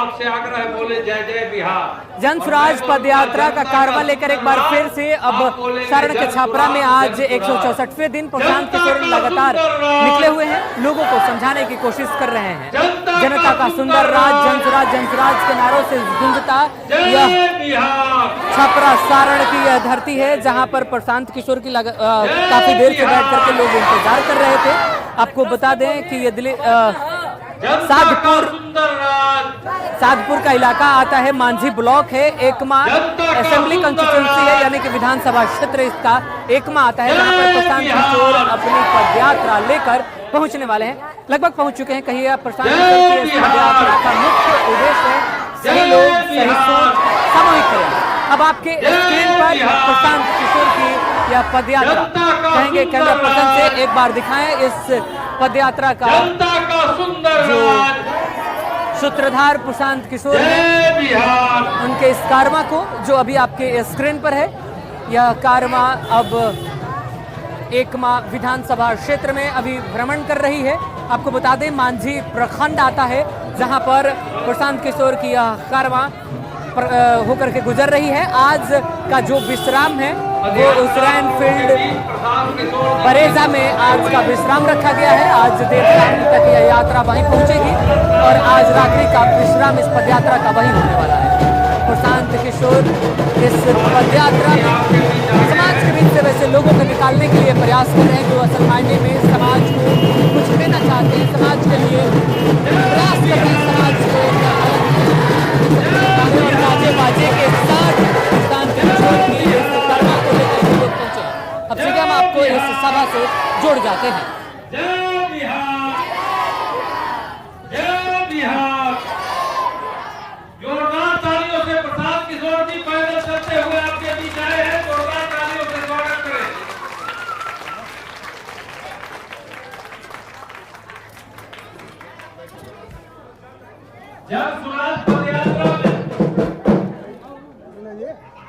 आपसे आग्रह बोले जय जय बिहार। जन स्वराज पद यात्रा का कारवा लेकर एक बार फिर से अब सारण के छापरा में आज 164वें दिन प्रशांत किशोर लगातार निकले हुए हैं, लोगों को समझाने की कोशिश कर रहे हैं। जनता का सुंदर राज, जन स्वराज के नारों से गूंजता यह छापरा सारण की यह धरती है, जहां पर प्रशांत किशोर की काफी देर से बैठ करके लोग इंतजार कर रहे थे। आपको बता दें कि ये साधपुर का इलाका आता है, मांझी ब्लॉक है, एकमा असेंबली कंस्टिट्यूंसी है, यानी कि विधानसभा क्षेत्र इसका एकमा आता है, जहां पर प्रशांत किशोर अपनी पदयात्रा लेकर पहुंचने वाले हैं। लगभग पहुंच चुके हैं। कहिए प्रशांत किशोर की इस पदयात्रा का मुख्य उद्देश्य है सही लोग, सही सोच, सामूहिक प्रयास। अब आपके स्क्रीन पर प्रशांत किशोर की यह पदयात्रा कहेंगे कैमरा पर्सन से एक बार दिखाएं इस पदयात्रा का जो सूत्रधार प्रशांत किशोर है, उनके इस कारवा को जो अभी आपके स्क्रीन पर है। यह कारवा अब एकमा विधानसभा क्षेत्र में अभी भ्रमण कर रही है। आपको बता दें मांझी प्रखंड आता है, जहां पर प्रशांत किशोर की यह कारवा होकर के गुजर रही है। आज का जो विश्राम है वो उसरैन फील्ड बरेजा में आज का विश्राम रखा गया है। आज देर शाम तक यह यात्रा वहीं पहुंचेगी और आज रात्रि का विश्राम इस पदयात्रा का वहीं होने वाला है। प्रशांत किशोर इस पदयात्रा में समाज के बीच से वैसे लोगों को निकालने के लिए प्रयास कर रहे हैं, जो असल मायने में समाज को कुछ देना चाहते हैं, समाज के लिए प्रयास कर रहे हैं, समाज को और बाजे बाजे के साथ प्रशांत किशोर की इस कारवा को लेकर लोग पहुंचे। अब सीधे हम आपको इस सभा से जोड़ जाते हैं। जय बिहार, जय बिहार। जोरदार तालियों से प्रशांत किशोर जी पैदल चलते हुए आपके बीच आए हैं। जोरदार तालियों से स्वागत करें। जन स्वराज पदयात्रा में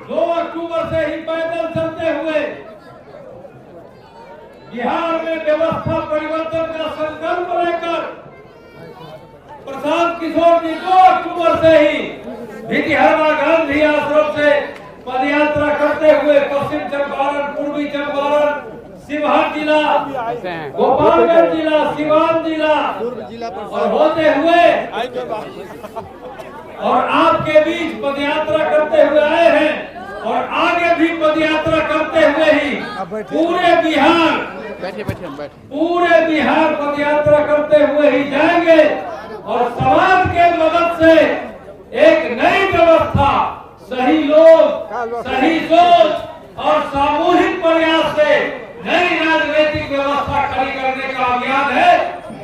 2 अक्टूबर से ही पैदल चलते हुए बिहार में व्यवस्था परिवर्तन का संकल्प लेकर प्रशांत किशोर जी 2 अक्टूबर से ही भितिहरवा गांधी आश्रम से पदयात्रा करते हुए पश्चिम चंपारण, पूर्वी चंपारण, शिवहर जिला, गोपालगंज जिला, सिवान जिला और होते हुए और आपके बीच पदयात्रा करते हुए आए हैं और आगे भी पदयात्रा करते हुए ही पूरे बिहार पदयात्रा करते हुए ही जाएंगे और समाज के मदद से एक नई व्यवस्था, सही लोग, सही सोच और सामूहिक प्रयास से नई राजनीतिक व्यवस्था खड़ी करने का अभियान है।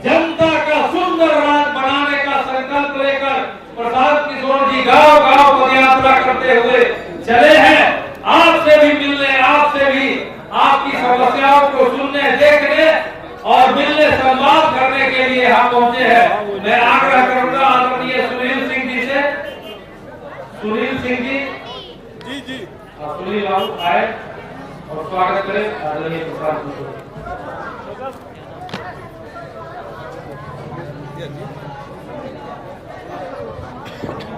जनता का सुंदर राज बनाने का संकल्प लेकर प्रशांत किशोर जी गांव गांव पदयात्रा करते हुए चले हैं। आपसे भी मिलने, आपसे भी आपकी समस्याओं को सुनने, देखने और मिलने, संवाद करने के लिए हम पहुंचे हैं। मैं आग्रह करूंगा आदरणीय सुनील सिंह जी से, सुनील सिंह जी सुनील बाबू आए और स्वागत करें आदरणीय प्रशांत किशोर।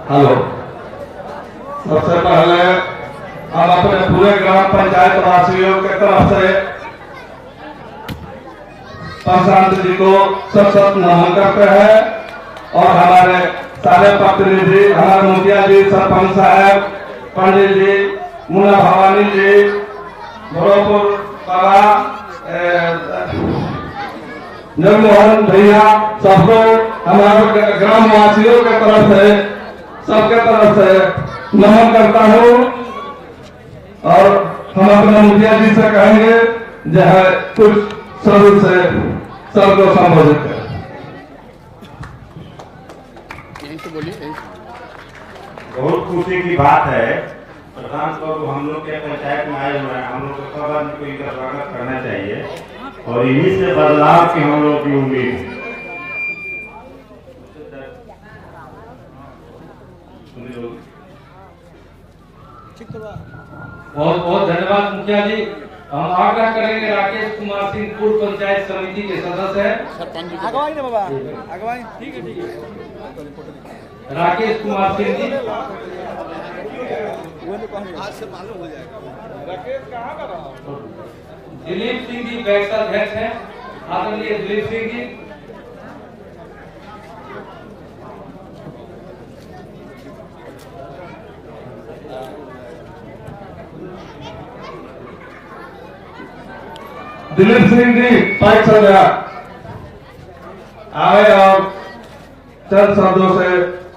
हेलो, सबसे पहले हम अपने पूरे ग्राम पंचायत वासियों के तरफ से प्रशांत जी को सशक्त नमन करते हैं और हमारे सारे प्रतिनिधि, हमारे मुखिया जी, सरपंच साहब, पंडित जी, मुन्ना भवानी जी, गोरखपुर बाबा, जगमोहन भैया, सबको हमारे ग्रामवासियों के तरफ से, सबके तरफ से नमन करता हूँ और हम अपने मुखिया जी से कहेंगे जो है कुछ शब्द से सबको संबोधित करें। बहुत खुशी की बात है, प्रधान बाबू हम लोग के पंचायत में आए हुए हैं, हम लोग को सब आदमी को इनका स्वागत करना चाहिए और इन्हीं से बदलाव की हम लोग की उम्मीद है। बहुत बहुत धन्यवाद मुखिया जी। हम आग्रह करेंगे राकेश कुमार सिंह पूर्व पंचायत समिति के सदस्य हैं। सरपंच अगवाई ना बाबा, अगवाई ठीक है। राकेश कुमार सिंह जी, दिलीप सिंह जी बैक्स अध्यक्ष हैं, आदरणीय दिलीप सिंह जी। दिलीप सिंह जी पैक्स अध्यक्ष आए और चंद शब्दों से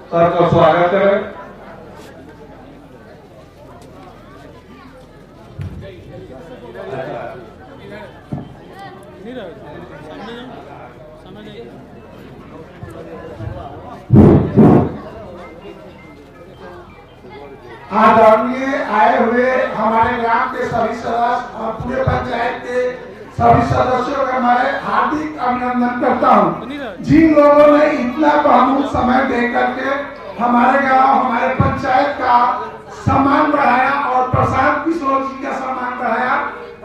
सर का स्वागत करें। आदरणीय आए हुए हमारे ग्राम के सभी सदस्य और पूरे पंचायत के सभी सदस्यों का मैं हार्दिक अभिनंदन करता हूं। जिन लोगों ने इतना बहुमूल्य समय दे करके हमारे गांव हमारे पंचायत का सम्मान बढ़ाया और प्रशांत किशोर जी का सम्मान बढ़ाया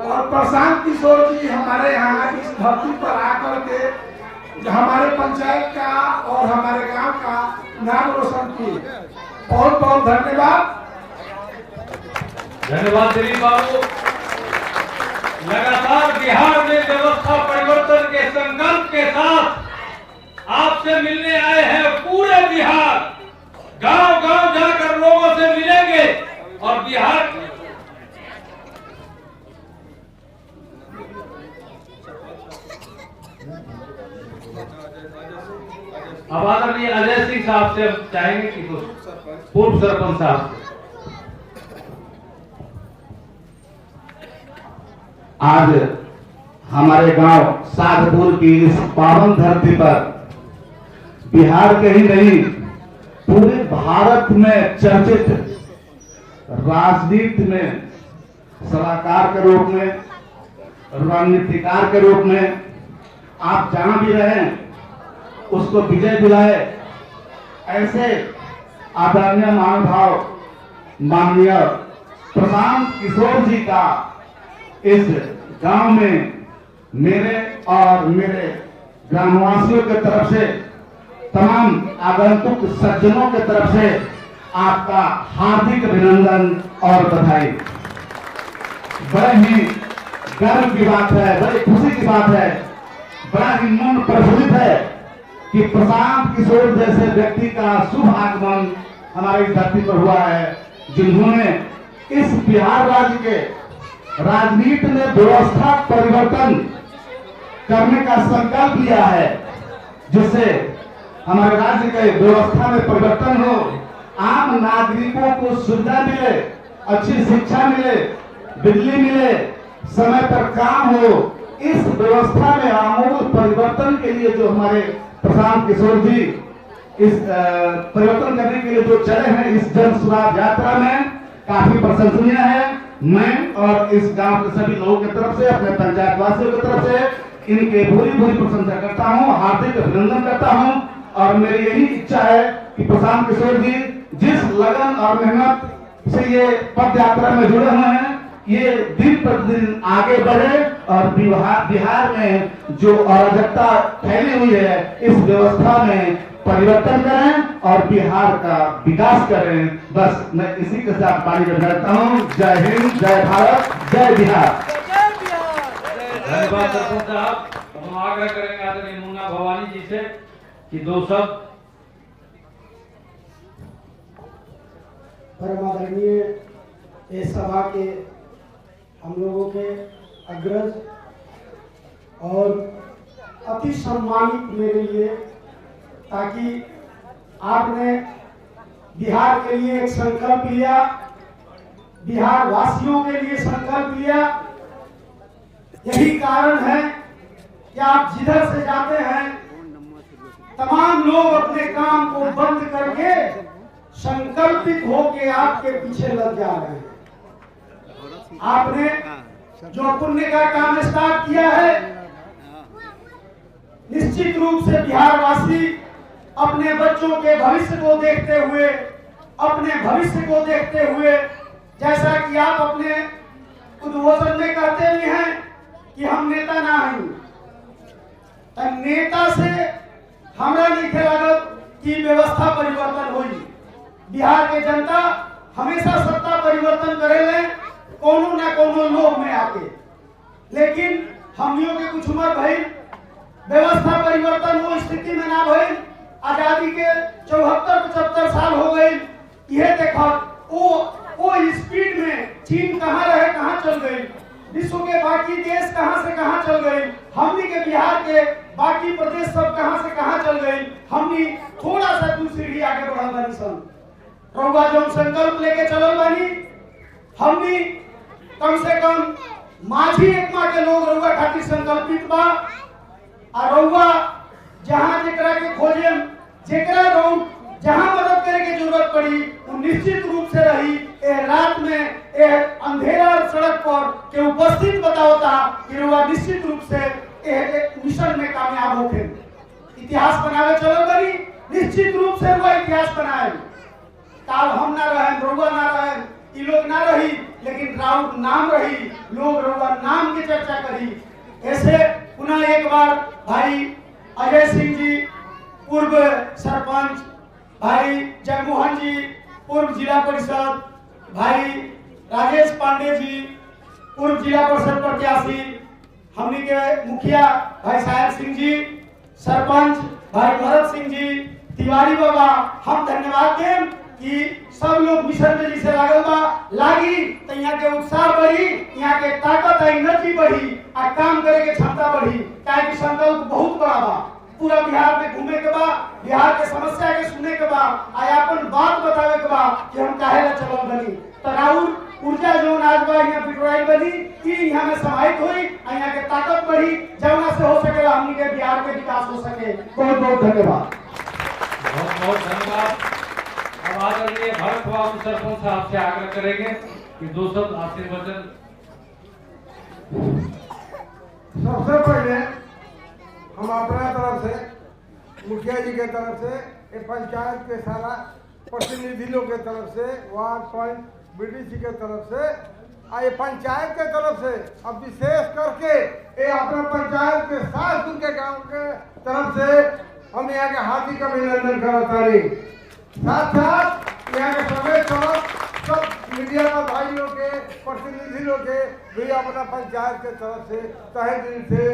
और प्रशांत किशोर जी हमारे यहाँ इस धरती पर आकर के हमारे पंचायत का और हमारे गांव का नाम रोशन किए। बहुत बहुत धन्यवाद। धन्यवाद दिलीप बाबू। लगातार बिहार में व्यवस्था परिवर्तन के संकल्प के साथ आपसे मिलने आए हैं पूरे बिहार। गांव गांव जाकर लोगों से मिलेंगे और बिहार अब आदरणीय अजय सिंह साहब से हम चाहेंगे कि कुछ पूर्व सरपंच साहब से। आज हमारे गांव साधपुर की इस पावन धरती पर बिहार के ही नहीं पूरे भारत में चर्चित राजनीति में सलाहकार के रूप में रणनीतिकार के रूप में आप जहां भी रहें उसको विजय दिलाए, ऐसे आदरणीय महानुभाव माननीय प्रशांत किशोर जी का इस गांव में मेरे और मेरे ग्रामवासियों की तरफ से तमाम आगंतुक सज्जनों की तरफ से आपका हार्दिक अभिनंदन और बधाई। बड़े ही गर्व की बात है, बड़ी खुशी की बात है, बड़ा ही मन प्रफुल्लित है कि प्रशांत किशोर जैसे व्यक्ति का शुभ आगमन हमारी धरती पर हुआ है, जिन्होंने इस बिहार राज्य के राजनीति में व्यवस्था परिवर्तन करने का संकल्प लिया है, जिससे हमारे राज्य के व्यवस्था में परिवर्तन हो, आम नागरिकों को सुविधा मिले, अच्छी शिक्षा मिले, बिजली मिले, समय पर काम हो। इस व्यवस्था में आमूल परिवर्तन के लिए जो हमारे प्रशांत किशोर जी इस परिवर्तन करने के लिए जो चले हैं इस जन सुराज यात्रा में, काफी प्रशंसनीय है। मैं और इस गांव के सभी लोगों की तरफ से, अपने पंचायत वासियों की तरफ से इनके पूरी प्रशंसा करता हूं, हार्दिक अभिनंदन करता हूं और मेरी यही इच्छा है कि प्रशांत किशोर जी जिस लगन और मेहनत से ये पद यात्रा में जुड़े हुए हैं, ये दिन प्रतिदिन आगे बढ़े और बिहार में जो अराजकता फैली हुई है इस व्यवस्था में परिवर्तन करें और बिहार का विकास करें। बस मैं इसी के साथ पानी करता हूँ। जय हिंद, जय भारत, जय बिहार। धन्यवाद सरपंच साहब। हम आग्रह करेंगे आदरणीय मुन्ना भवानी जी से कि दो शब्द। परम आदरणीय इस सभा के हम लोगों के अग्रज और अति सम्मानित मेरे लिए, ताकि आपने बिहार के लिए एक संकल्प लिया, बिहार वासियों के लिए संकल्प लिया। यही कारण है कि आप जिधर से जाते हैं तमाम लोग अपने काम को बंद करके संकल्पित होके आपके पीछे लग जा रहे हैं। आपने जो पुण्य का काम स्टार्ट किया है, निश्चित रूप से बिहारवासी अपने बच्चों के भविष्य को देखते हुए, अपने भविष्य को देखते हुए, जैसा कि आप अपने उद्घोषण में कहते भी हैं कि हम नेता ना हैं, नेता से हमरा नहीं लागत कि व्यवस्था परिवर्तन हुई। बिहार के जनता हमेशा सत्ता परिवर्तन करेले कोनो ना कोनो लोग में आके, लेकिन हमनियों के कुछ उम्र भई व्यवस्था परिवर्तन वो स्थिति में ना भई। आजादी के 74-75 साल हो गई। यह देखा वो स्पीड में चीन कहाँ रहे कहाँ चल गई, विश्व के बाकी देश कहाँ से कहाँ चल गए, हमनी के बिहार के बाकी प्रदेश सब कहाँ से कहाँ चल गए। हमनी थोड़ा सा दूसरी आगे बढ़ा बानी सन। रउआ जो संकल्प लेके चलल बानी, हमनी कम से कम माझी एकमा के लोग रउआ खातिर संकल्पित बा। और रउआ जहाँ जेकरा के खोजे, जेकरा रउआ जहाँ मदद करे के जरूरत पड़ी वो निश्चित रूप से रही। रात में अंधेरा सड़क पर के उपस्थित बताओता कि रउआ निश्चित रूप से मिशन में कामयाब होके इतिहास बनावे चलो बनी। निश्चित रूप से रउआ इतिहास बनाए। काल हम ना रहे, रउआ ना रहे, ये लोग ना रही, लेकिन राउत नाम रही, लोग रउआ नाम की चर्चा करी। ऐसे पुनः एक बार भाई अजय सिंह जी पूर्व सरपंच, भाई जगमोहन जी पूर्व जिला परिषद, भाई राजेश पांडे जी पूर्व जिला परिषद प्रत्याशी, हमनी के मुखिया भाई साहेब सिंह जी, सरपंच भाई भरत सिंह जी, तिवारी बाबा, हम धन्यवाद दें कि सब लोग मिशन में जिसे लागल बा लागी तो यहाँ के उत्साह बढ़ी, यहाँ के ताकत एनर्जी बढ़ी और काम करे के क्षमता बढ़ी। काहे कि संकल्प बहुत बड़ा बा, पूरा बिहार में घूमे के बा, बिहार के समस्या के सुने के बा, अपन बात बतावे के बा कि हम काहे ला चलल बनी। तराउर ऊर्जा जो आज बा यहाँ पिटवाई बनी कि यहाँ में समाहित हुई, यहाँ के ताकत बढ़ी, जवना से हो सकेला हमनी के बिहार के विकास हो सके। बहुत बहुत धन्यवाद। बहुत बहुत धन्यवाद। अब आदरणीय भरत बाबू सरपंच साहब से आग्रह करेंगे कि 2 शब्द आशीर्वचन। सबसे पहले हम अपना तरफ से, मुखिया जी के तरफ से, पंचायत के सारा प्रतिनिधि लोग के तरफ से, वार्ड पॉइंट बीडीसी के तरफ से, ये पंचायत के तरफ से, अब विशेष करके ये अपना पंचायत के 7 के गांव के तरफ से हम यहाँ के हार्दिक अभिनंदन करता रही। साथ साथ यहाँ के समेत सब मीडिया का भाई लोग के, प्रतिनिधि लोग के भी अपना पंचायत के तरफ से तहे दिल से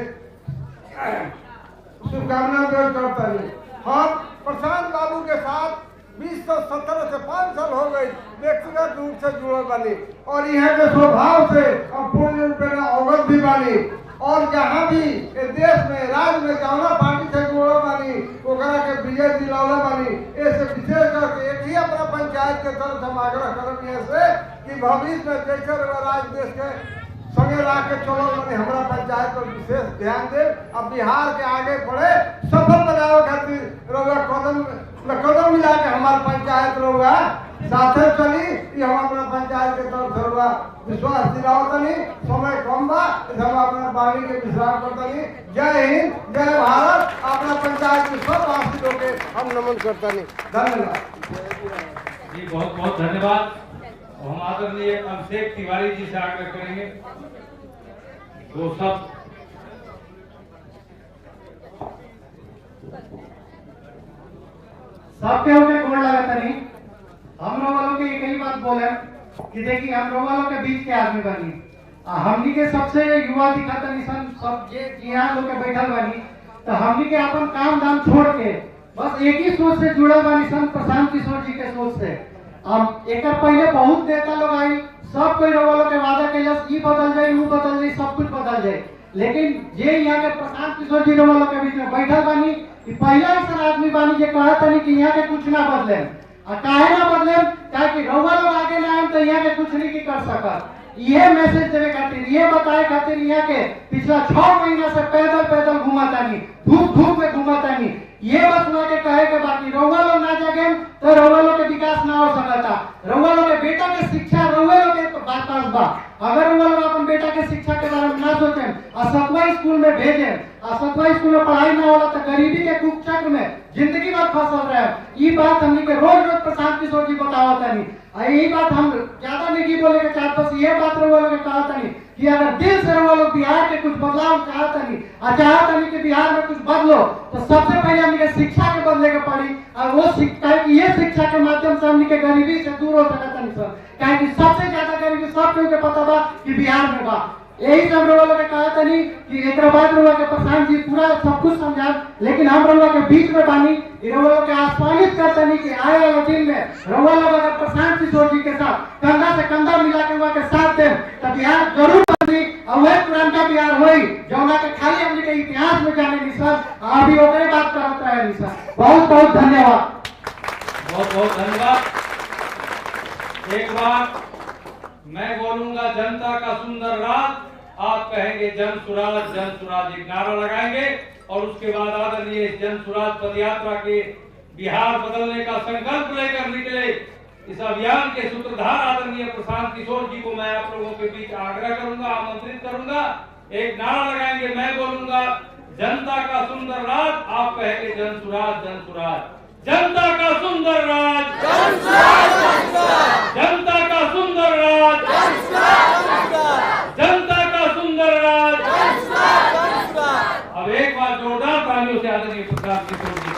शुभकामना व्यक्त करता है। हम प्रशांत बाबू के साथ 2017 से 5 साल हो गई व्यक्तिगत रूप से जुड़ल बानी और यहाँ के स्वभाव से हम पूर्ण रूप में अवगत भी बानी। और जहाँ भी देश में राज्य में जौना पार्टी से जुड़ल बानी ओकरा के विजय दिलौला बानी। ऐसे विशेष करके एक ही अपना पंचायत के तरफ हम आग्रह करब यहाँ से कि भविष्य में जैसे राज्य देश के संगे ला के चलो मैंने हमारा पंचायत पर विशेष ध्यान दे। अब बिहार के आगे बढ़े सफल बनावे खातिर रउआ कदम मिला के हमारे पंचायत रउआ साथे चली। ये हम अपना पंचायत के तरफ से रउआ विश्वास दिलावतनी। समय कम बा, हम अपना वाणी के विश्राम करतनी। जय हिंद, जय भारत। अपना पंचायत के सब वासी लोग के हम नमन करतनी। धन्यवाद जी, बहुत बहुत धन्यवाद। हम आदरणीय अभिषेक तिवारी जी से आग्रह करेंगे 2 शब्द। सबके होके गोड़ लगा नहीं। हम लोग वालों के एक ही बात बोले कि देखिए हम लोग वालों के बीच के आदमी बनी, हमनी के सबसे युवा दिखाता निशान सब ये यहाँ लोग के बैठल बनी, तो हमनी के अपन काम दाम छोड़ के बस एक ही सोच से जुड़ल बनी सन, प्रशांत किशोर जी के सोच से। अब एक पहले बहुत नेता लोग आई, सब कोई वालों के वादा कैलस ई बदल जाए वो बदल जाए सब कुछ बदल जाए, लेकिन ये यहाँ के प्रशांत किशोर जी वालों के बीच में बैठल बानी कि पहला ऐसा आदमी बानी जो कहा था कि यहाँ के कुछ ना बदले। काहे ना बदले? ताकि रउआ लोग आगे ना आए तो यहाँ के कुछ नहीं कर सका। ये मैसेज देवे खातिर, ये बताए खातिर यहाँ के पिछला 6 महीना से पैदल घुमातानी, धूप में घुमातानी। ये बस वहाँ के कहे के बाकी रउआ लोग ना जागे तो रउआ लोग के विकास ना हो सकता। रउआ लोग के बेटा के शिक्षा रउआ लोग के बात बा। अगर रउआ लोग अपन बेटा के शिक्षा के बारे में ना सोचें, असतवा स्कूल में भेजें, असतवा स्कूल में पढ़ाई ना होला तो गरीबी के कुचक्र में जिंदगी भर फंसल रहे। ये बात हमने के रोज प्रशांत किशोर जी बतावता नहीं। यही बात हम ज्यादा नहीं बोले के चाहते, बस ये बात रउआ लोग के कहता नहीं कि अगर दिल से रउआ लोग बिहार के कुछ बदलाव चाहता नहीं चाहता नहीं कि बिहार में कुछ बदलो, तो सबसे पहले हमने शिक्षा के बदले के पड़ी। और वो शिक्षा की ये शिक्षा के माध्यम से हमने गरीबी से दूर हो सकता नहीं सर, क्या सबसे ज्यादा गरीबी सब केहू के पता बा कि बिहार में बा। यही सब लोगों के कहा था नहीं कि एक बाद लोगों के प्रशांत जी पूरा सब कुछ समझा, लेकिन हम लोगों के बीच में बानी लोगों के आस्वानित करते नहीं कि आए वाले दिन में रउआ लोग अगर प्रशांत किशोर जी के साथ कंधा से कंधा मिला के वहाँ के साथ दे तो बिहार जरूर बनी और वह पुराना बिहार हुई जौना के खाली हमने के इतिहास में जाने नहीं सर, अभी ओकरे बात करता है नहीं सर। बहुत बहुत धन्यवाद। बहुत बहुत धन्यवाद। एक बार मैं बोलूंगा जनता का सुंदर राज, आप कहेंगे जन सुराज एक नारा लगाएंगे और उसके बाद आदरणीय जन सुराज पदयात्रा के बिहार बदलने का संकल्प लेकर निकले इस अभियान के सूत्रधार आदरणीय प्रशांत किशोर जी को मैं आप लोगों के बीच आग्रह करूंगा, आमंत्रित करूंगा। एक नारा लगाएंगे, मैं बोलूंगा जनता का सुंदर राज, आप कहेंगे जन सुराज जनता का सुंदर राज, जनता का सुंदर राज, जनता का सुंदर राज। अब एक बार जोरदार तालियों से आदरणीय प्रशांत किशोर जी।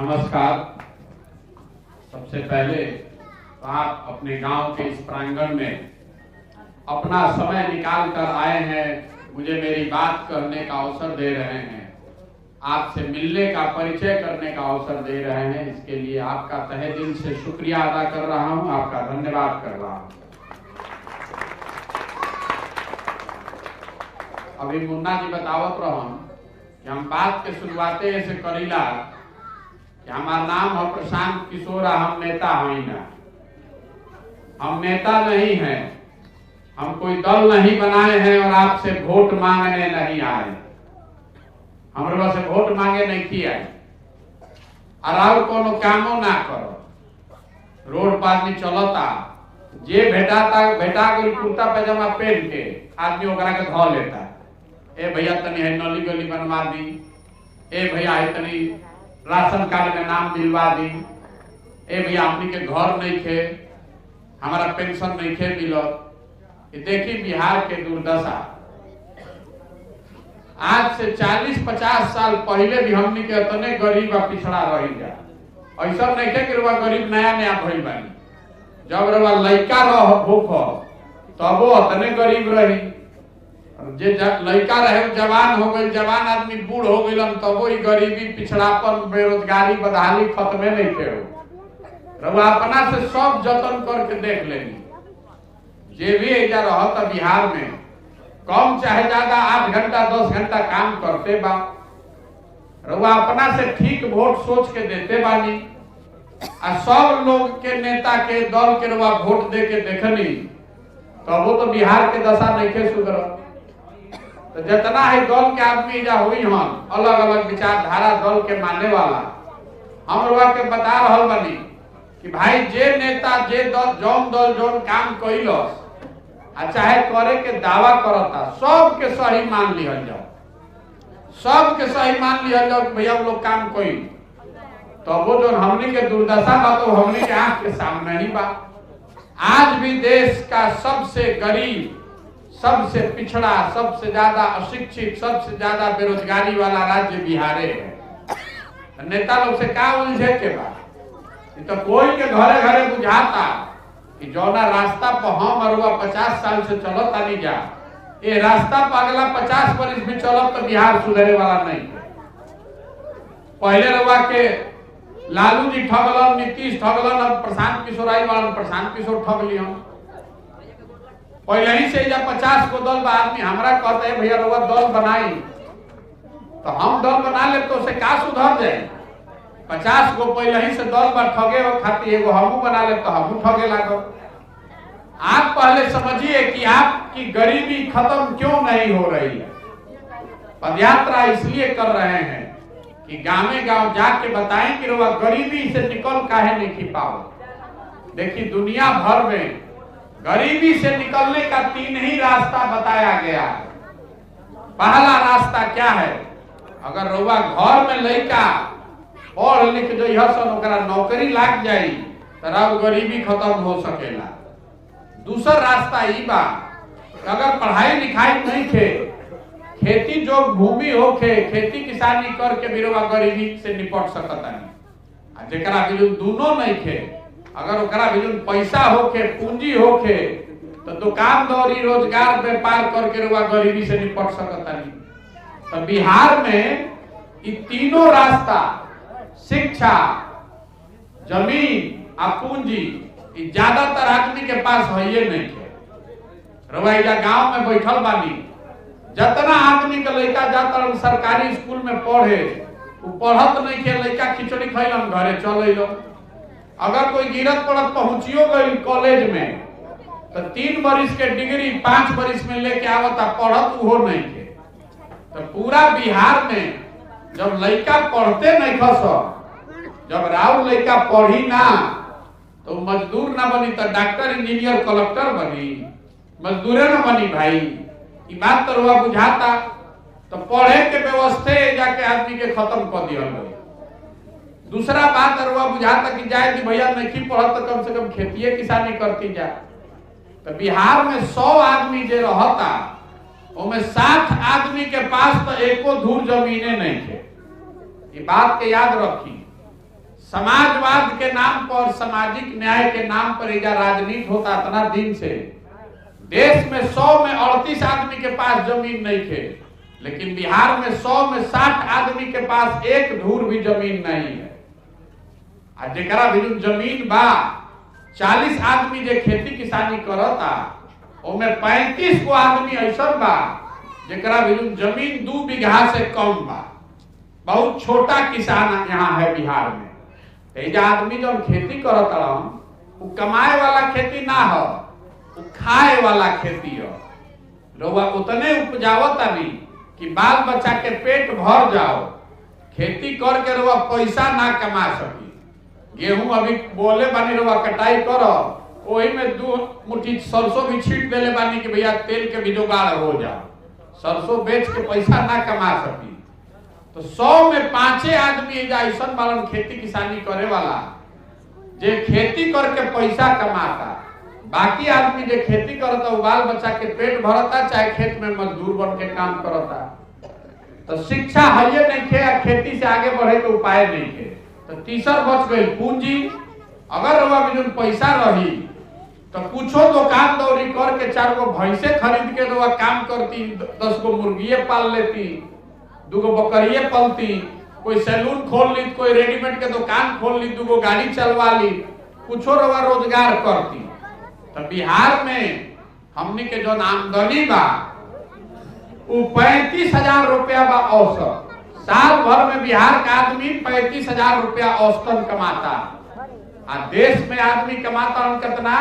नमस्कार। सबसे पहले आप अपने गांव के इस प्रांगण में अपना समय निकाल कर आए हैं, मुझे मेरी बात करने का अवसर दे रहे हैं, आपसे मिलने का परिचय करने का अवसर दे रहे हैं। इसके लिए आपका तहे दिल से शुक्रिया अदा कर रहा हूं, आपका धन्यवाद कर रहा हूं। अभी मुन्ना जी बतावत रहा कि हम बात के शुरुआते ऐसे करीला कि हमारा नाम है प्रशांत किशोर, हम नेता हैं ना, हम नेता नहीं हैं, हम कोई दल नहीं बनाए हैं और आपसे वोट मांगने नहीं आए, हमारे से वोट मांगे नहीं किया और कोनो कामो ना करो। रोड पर आदमी चलता जे भेटा गई कुर्ता पैजामा पहन के आदमी ओकरा के धो लेता, ए भैया तनी है नली गली बनवा दी, ए भैया है तनी राशन कार्ड में नाम दिलवा दी, ए भैया अपनी के घर नहीं थे, हमारा पेंशन नहीं थे मिलत। देखी बिहार के दुर्दशा। आज से 40-50 साल पहले भी हमनी के इतने गरीब और पिछड़ा रही जा, ऐसा नहीं थे कि रुआ गरीब नया नया भइल बानी, जब रुआ लड़का रह भूख तब वो इतने गरीब रही, जे लड़का रहे जवान हो गई, जवान आदमी बूढ़ हो गई तब वो गरीबी पिछड़ापन बेरोजगारी बदहाली खत्मे नहीं थे। रुआ अपना से सब जतन करके देख लेनी, जे भी एजा रहता बिहार में कम चाहे ज्यादा 8 घंटा 10 घंटा काम करते बा, रुआ अपना से ठीक वोट सोच के देते बानी और सब लोग के नेता के दल के रुआ वोट दे के देखनी तो वो तो बिहार के दशा नहीं के सुधर। तो जितना है दल के आदमी जा हुई हम अलग अलग विचारधारा दल के मानने वाला, हम रुआ के बता रहा बानी कि भाई जे नेता जे जौन दल जौन काम कइलस चाहे करे के दावा करता सबके सही मान लिया जाओ, सबके सही मान लिया जाओ कि भैया लोग काम कोई, तो वो जो हमनी के दुर्दशा बा तो हमनी के आंख के सामने ही बा। आज भी देश का सबसे गरीब, सबसे पिछड़ा, सबसे ज्यादा अशिक्षित, सबसे ज्यादा बेरोजगारी वाला राज्य बिहार है। नेता लोग से का उलझे के बा, तो कोई के घरे घरे बुझाता कि जौना रास्ता पर हम अरुआ 50 साल से चलत आनी जा, ये रास्ता पर अगला 50 वर्ष भी चलत तो बिहार सुधरे वाला नहीं। पहले रुआ के लालू जी ठगलन, नीतीश ठगलन, अब प्रशांत किशोर आई वाला प्रशांत किशोर ठग लियन। पहले ही से 50 को दल आदमी हमरा कहते हैं भैया रुआ दल बनाई, तो हम दल बना ले तो उसे का सुधर जाए। 50 को पहले ही से दल पर ठगे हो खाती एगो हमू बना ले तो हमू ठगे लागो। आप पहले समझिए कि आपकी गरीबी खत्म क्यों नहीं हो रही है। पदयात्रा इसलिए कर रहे हैं कि गांव गांव जाके बताएं कि वह गरीबी से निकल काहे नहीं की पाओ। देखिए दुनिया भर में गरीबी से निकलने का 3 ही रास्ता बताया गया है। पहला रास्ता क्या है, अगर रुआ घर में लड़का पढ़ लिख जो नौकरी लाग जाई तो गरीबी खत्म हो सकेला। दूसर रास्ता ई बा, अगर पढ़ाई लिखाई नहीं थे, खेती जो भूमि होके खेती किसानी करके बिरवा गरीबी से निपट सकता नहीं। जेकरा भी दोनों नहीं थे, अगर ओकरा भी पैसा होके पूंजी होके तो दुकान दौरी रोजगार व्यापार करके रुआ गरीबी से निपट सकता नहीं। तो बिहार में ये तीनों रास्ता शिक्षा, जमीन आ पूंजी ज्यादातर आदमी के पास है ये नहीं है। रवैया गांव में बैठल बानी, जितना आदमी के लड़का जाता सरकारी स्कूल में पढ़े, वो पढ़त नहीं के लड़का खिचड़ी खैलन घरे चल। अगर कोई गिरत पड़त पहुंचियो गई कॉलेज में तो 3 बरिस के डिग्री 5 बरिस में लेके आवता, पढ़त वो नहीं के। तो पूरा बिहार में जब लड़का पढ़ते नहीं खस, जब राव लड़का पढ़ी ना तो मजदूर ना बनी तो डॉक्टर इंजीनियर कलेक्टर बनी, मजदूरे ना बनी भाई। ये बात तो रुआ बुझाता। तो पढ़े के व्यवस्था जाके आदमी के खत्म कर दिया गई। दूसरा बात रुआ बुझाता कि जाए कि भैया नहीं पढ़त तो कम से कम खेती किसानी करती जा। तो बिहार में 100 आदमी जे रहता, उनमें 60 आदमी के पास तो एको धूर जमीने नहीं थे। ये बात के याद रखी। समाजवाद के नाम पर, सामाजिक न्याय के नाम पर यह राजनीति होता इतना दिन से। देश में 100 में 38 आदमी के पास जमीन नहीं थे, लेकिन बिहार में 100 में 60 आदमी के पास एक धूर भी जमीन नहीं है। जेकरा भी जमीन बा, 40 आदमी जे खेती किसानी करता, उनमें 35 को आदमी ऐसा बा जेकरा भी जमीन 2 बीघा से कम बा। बहुत छोटा किसान यहाँ है बिहार में। आदमी जब खेती करता, वो कमाए वाला खेती ना हो, वो खाए वाला खेती हो। लोग उतने उपजावता नहीं कि बाल बच्चा के पेट भर जाओ, खेती करके रोआ पैसा ना कमा सकी। गेहूं अभी बोले बानी रोआ कटाई करो, वही में 2 मुट्ठी सरसों भी छीट देले बानी कि भैया तेल के भी जुगाड़ हो जाओ, सरसों बेच के पैसा ना कमा सकी। तो 100 में 5 आदमी ऐसा बालन खेती किसानी करे वाला जे खेती करके पैसा कमाता। बाकी आदमी जे खेती करता, वो बाल बच्चा के पेट भरता, चाहे खेत में मजदूर बन के काम करता। तो शिक्षा है ये नहीं थे, खेती से आगे बढ़े के उपाय नहीं थे। तो तीसर बच गई पूंजी। अगर रवा पैसा रही तो कुछो दुकान दौरी करके 4 गो भैंसे खरीद के रवा काम करती, 10 गो मुर्गिये पाल लेती, 2 गो बकरिये पलती, कोई सैलून खोल ली, कोई रेडीमेड के दुकान खोल ली, 2 गो गाड़ी चलवा ली, कुछो रवा रोजगार करती। तो बिहार में हमनी के जो आमदनी बा वो 35,000 रुपया बा औसत। साल भर में बिहार का आदमी 35,000 रुपया औसतन कमाता। देश में आदमी कमाता कितना?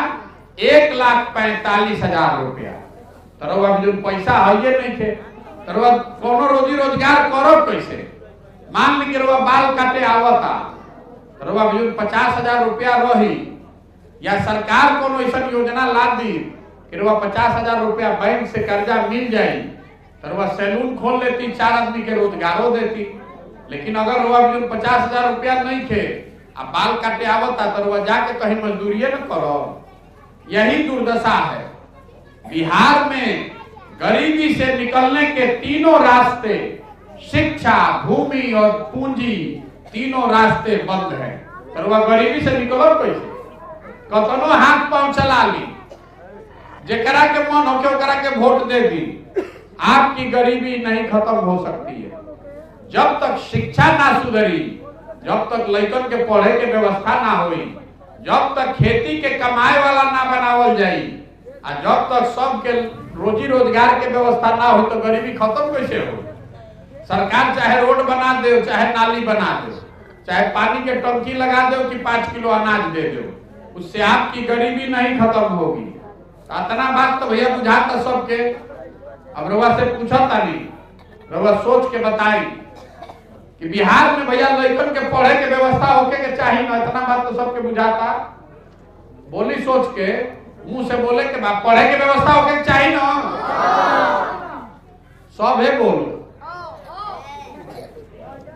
1,45,000 रुपया। तो पैसा है ये नहीं थे, तो कोनो रोजी रोजगार करो कैसे? मान ली बाल काटे आवता, तो 50,000 रुपया रही, या सरकार कोनो ऐसा योजना ला दी कि 50,000 रुपया बैंक से कर्जा मिल जाये, तो सैलून खोल लेती, 4 आदमी के रोजगारों देती। लेकिन अगर 50,000 रुपया नहीं थे, अब बाल काटे आवता, तो जाके कहीं मजदूरिये न करो। यही दुर्दशा है। बिहार में गरीबी से निकलने के तीनों रास्ते, शिक्षा, भूमि और पूंजी, तीनों रास्ते बंद है। तो गरीबी से निकलो कैसे? कतनो हाथ पांव चला ली, जेकरा के मन होके ओकरा के वोट दे दी, आपकी गरीबी नहीं खत्म हो सकती है। जब तक शिक्षा ना सुधरी, जब तक लड़कन के पढ़े के व्यवस्था ना हुई, जब तक खेती के कमाए वाला ना बनावल जाई, और जब तक सबके रोजी रोजगार के व्यवस्था ना हो, तो गरीबी खत्म कैसे हो? सरकार चाहे रोड बना दे, चाहे नाली बना दे, चाहे पानी के टंकी लगा दो कि 5 किलो अनाज दे दो, उससे आपकी गरीबी नहीं खत्म होगी। इतना बात तो भैया बुझाता सबके। अब रवा से पूछा था नहीं, रवा सोच के बताई कि बिहार में भैया लड़कन के पढ़े के व्यवस्था होके के चाहिए ना। इतना बात तो सबके बुझाता। बोली सोच के, मुंह से बोले के बाद पढ़े के व्यवस्था होके के चाहिए ना, सब है बोल।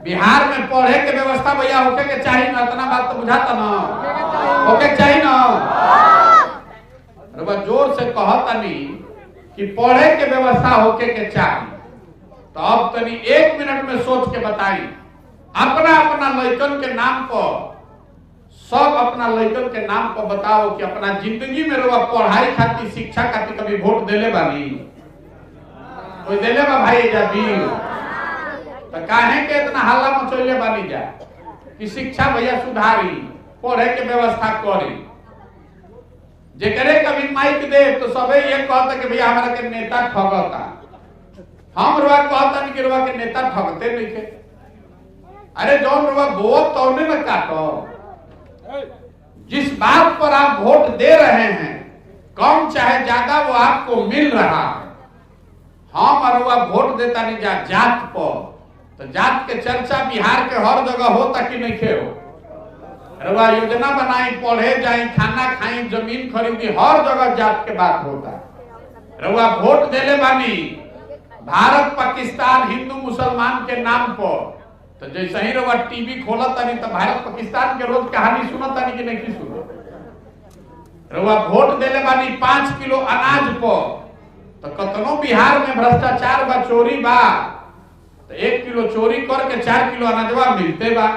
बिहार में पढ़े के व्यवस्था भैया होके के चाहिए ना, इतना बात तो बुझाता ना, होके चाहिए ना। रउआ जोर से कहतनी कि पढ़े के व्यवस्था होके के चाहिए, तो अब तनी 1 मिनट में सोच के बताई अपना अपना लड़कन के नाम पर, सब अपना लड़कन के नाम पर बताओ कि अपना जिंदगी में रउआ पढ़ाई खातिर शिक्षा खातिर कभी वोट देले बानी? कोई देले बा भाई जाबी? तो काहे के इतना हल्ला मचोले बानी जा कि शिक्षा भैया सुधारी, पढ़े के व्यवस्था करी। जेकरे कभी माइक दे तो सबे ये कहता कि भैया हमारा के नेता ठगता, हम रुआ कहता नहीं कि रुआ के नेता ठगते नहीं के। अरे जौन रुआ बोत तौने न काटो, जिस बात पर आप वोट दे रहे हैं कम चाहे ज्यादा वो आपको मिल रहा है। हम रुआ वोट देता नहीं जा जात पर, तो जात के चर्चा बिहार के हर जगह होता कि नहीं खे हो? रउआ योजना बनाई, पढ़े जाई, खाना खाई, जमीन खरीदी, हर जगह जात के बात होता। रउआ वोट देले बानी भारत पाकिस्तान हिंदू मुसलमान के नाम पर, तो जैसे ही रउआ टीवी खोलत तानी तो भारत पाकिस्तान के रोज कहानी सुनत तानी कि नहीं सुनत? रउआ वोट देले बानी 5 किलो अनाज पर, तो कतनो बिहार में भ्रष्टाचार बा, चोरी बा, तो 1 किलो चोरी करके 4 किलो अनाजवा मिलते बा।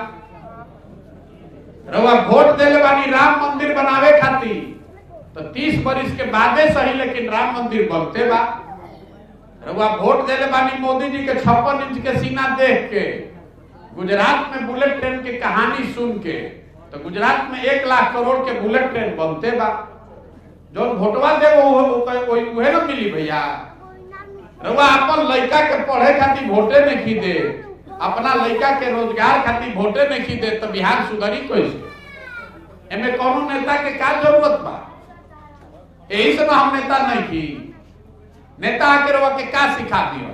रउआ वोट देले बानी राम मंदिर बनावे खातिर, तो 30 बरिस के बादे सही लेकिन राम मंदिर बनते बा। रउआ वोट देले बानी मोदी जी के 56 इंच के सीना देख के, गुजरात में बुलेट ट्रेन की कहानी सुन के, तो गुजरात में 1 लाख करोड़ के बुलेट ट्रेन बनते बा। जो वोटवा दे वो न मिली भैया। रउआ अपन लड़का के पढ़े खातिर वोटे नहीं खी दे, अपना लड़का के रोजगार खातिर वोटे नहीं खी दे, तो बिहार सुधरी कैसे? एमे कोनो नेता के का जरूरत बा? यही से ना हम नेता नहीं की। नेता आके रउआ के का सिखा दियो?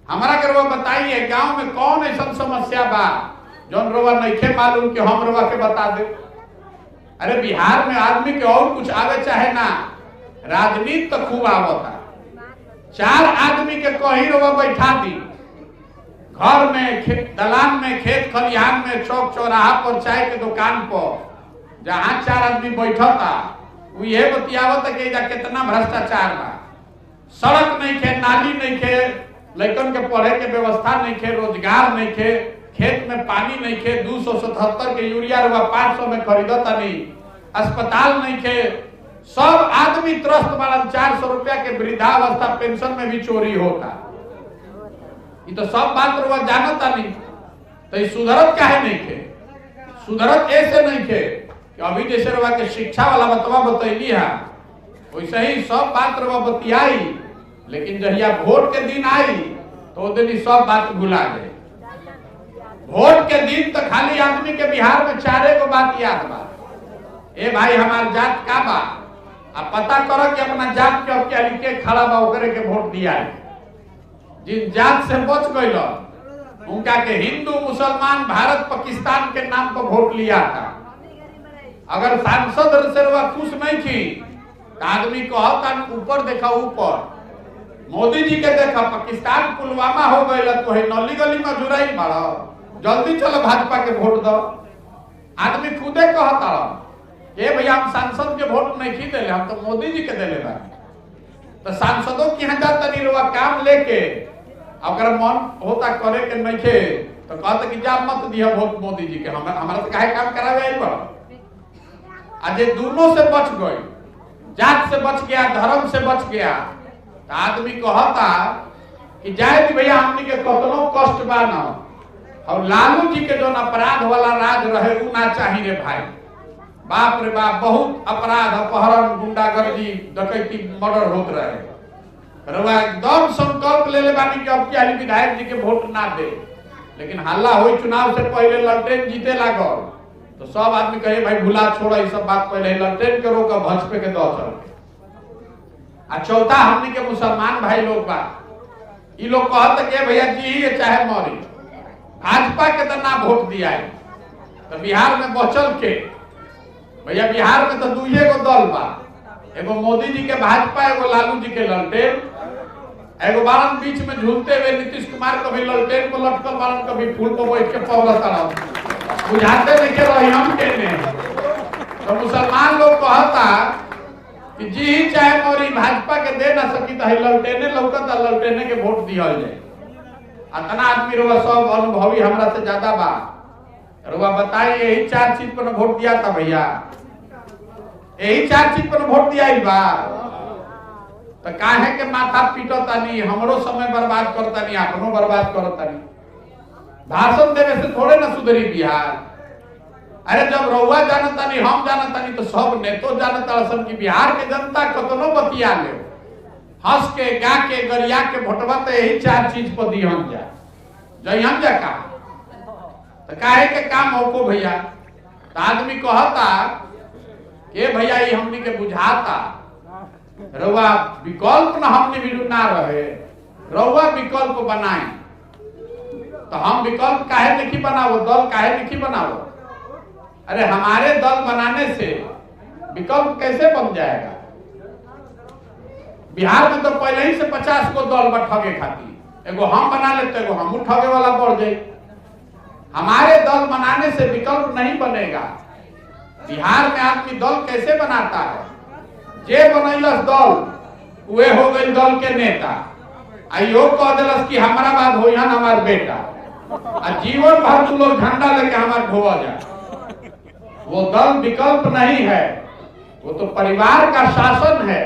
हमारा के रउआ बताइए गांव में कौन ऐसा समस्या बा जौन रउआ नहीं मालूम कि हम रउआ के बता दे। अरे बिहार में आदमी के और कुछ आवे चाहे ना, राजनीति तो खूब आवता। 4 आदमी के कहीं रउआ बैठा दी, घर में, दलान में, खेत खलिहान में, चौक चौराहा पर, चाय के दुकान पर, जहां 4 आदमी बैठता वो ये बतियावत कि कितना भ्रष्टाचार बा। सड़क नहीं खे, नाली नहीं खे, लड़कन के पढ़े के व्यवस्था नहीं खे, रोजगार नहीं खे, खेत में पानी नहीं खे, 277 के यूरिया रुआ 500 में खरीदता नहीं, अस्पताल नहीं खे, सब आदमी त्रस्त वाला। 400 रुपया के वृद्धावस्था पेंशन में भी चोरी होता। ये तो सब बात रुआ जानता नहीं, तो ये सुधरत काहे नहीं खे? सुधरत ऐसे नहीं खे कि अभी जैसे रुआ के शिक्षा वाला बतवा बतैली है वैसे ही सब बात रुआ बतियाई, लेकिन जहिया वोट के दिन आई तो दिन सब बात भुला गए। वोट के दिन तो खाली आदमी के बिहार में 4 गो बात याद बा। ए भाई हमार जात का बा, अब पता करो कि अपना जात के क्या लिखे खड़ा बा, ओकरे के वोट दिया। जिन जात से बच गई उनका के हिंदू मुसलमान भारत पाकिस्तान के नाम पर वोट लिया था। अगर सांसद से खुश नहीं थी तो आदमी कहता ऊपर देखा, ऊपर मोदी जी के देखा, पाकिस्तान पुलवामा हो गई तो नली गली में जुड़ाई मारो, जल्दी चलो भाजपा के वोट दो। आदमी खुदे कहता ये भैया हम सांसद के वोट नहीं खी दिले, हम तो मोदी जी के दिले बा। तो सांसदों की यहाँ जाता नहीं रुआ काम लेके, अगर मन होता करे के नहीं खे तो कहते कि जा मत दिया वोट मोदी जी के, हमारा तो काहे काम करावे आई बा। आज दोनों से बच गए, जात से बच गया, धर्म से बच गया, तो आदमी कहता कि जाए कि भैया हमनी के कतनो कष्ट बा ना, और लालू जी के जो अपराध वाला राज रहे उ ना चाहिए रे भाई। बाप रे बाप, बहुत अपराध, अपहरण, गुंडागर्दी, डकैती, मर्डर होत रहे। रउआ एकदम संकल्प ले ले बानी कि अब क्या विधायक जी के वोट ना दे, लेकिन हल्ला हुई चुनाव से पहले ललटेन जीते लागल तो सब आदमी कहे भाई भुला छोड़ा ये सब बात, पहले ललटेन के रोक भाजपा के दो चल। आ चौथा हमनी के मुसलमान भाई लोग बा, ये लोग कहते कि भैया जी चाहे मरी, भाजपा के तो ना वोट दिया है। तो बिहार में बचल के भैया, बिहार में तो 2 गो दल बा, एगो मोदी जी के भाजपा, एगो लालू जी के ललटेन, एगो बारन बीच में झूलते हुए नीतीश कुमार कभी ललटेन को लटकल बारन, कभी फूल पर बैठ के पौरत बुझाते नहीं के रही हम के ने। तो मुसलमान लोग कहता कि जी चाहे मोरी भाजपा के दे ना सकी तो ललटेने लौकत ललटेने के वोट दिहल जाए। इतना आदमी रुआ सब अनुभवी हमरा से ज्यादा बा। रुआ बताइए यही 4 चीज पर वोट दिया था भैया, यही 4 चीज पर वोट दिया इस बार। तो काहे के माथा पीटता नहीं, हमरो समय बर्बाद करता नहीं, अपनो बर्बाद करता नहीं। भाषण देवे से थोड़े ना सुधरी बिहार। अरे जब रउआ जानता नहीं, हम जानता नहीं, तो सब नेतो जानता सन कि बिहार के जनता कतनो बतिया ले, हंस के गा के गरिया के भोटवा तो यही 4 चीज पर दी हम जा जो हम जा का तो काहे के काम होको भैया। तो आदमी कहता कि भैया ये हमनी के बुझाता रउआ विकल्प न हमने भी ना रहे, रउआ विकल्प बनाई। तो हम विकल्प काहे नहीं बनाओ, दल काहे नहीं बनाओ। अरे हमारे दल बनाने से विकल्प कैसे बन जाएगा। बिहार में तो पहले ही से 50 को दल ठगे खाती, एगो हम बना लेते, एगो हम ठगे वाला बढ़ जाए। हमारे दल बनाने से विकल्प नहीं बनेगा। बिहार में आदमी दल कैसे बनाता है, जे बनैलस दल वे हो गई दल के नेता। आइयो कह दिलस कि हमारा बात हो यहाँ हमार बेटा, और जीवन भर तू लोग झंडा लेके हमारे धोआ जा। वो दल विकल्प नहीं है, वो तो परिवार का शासन है,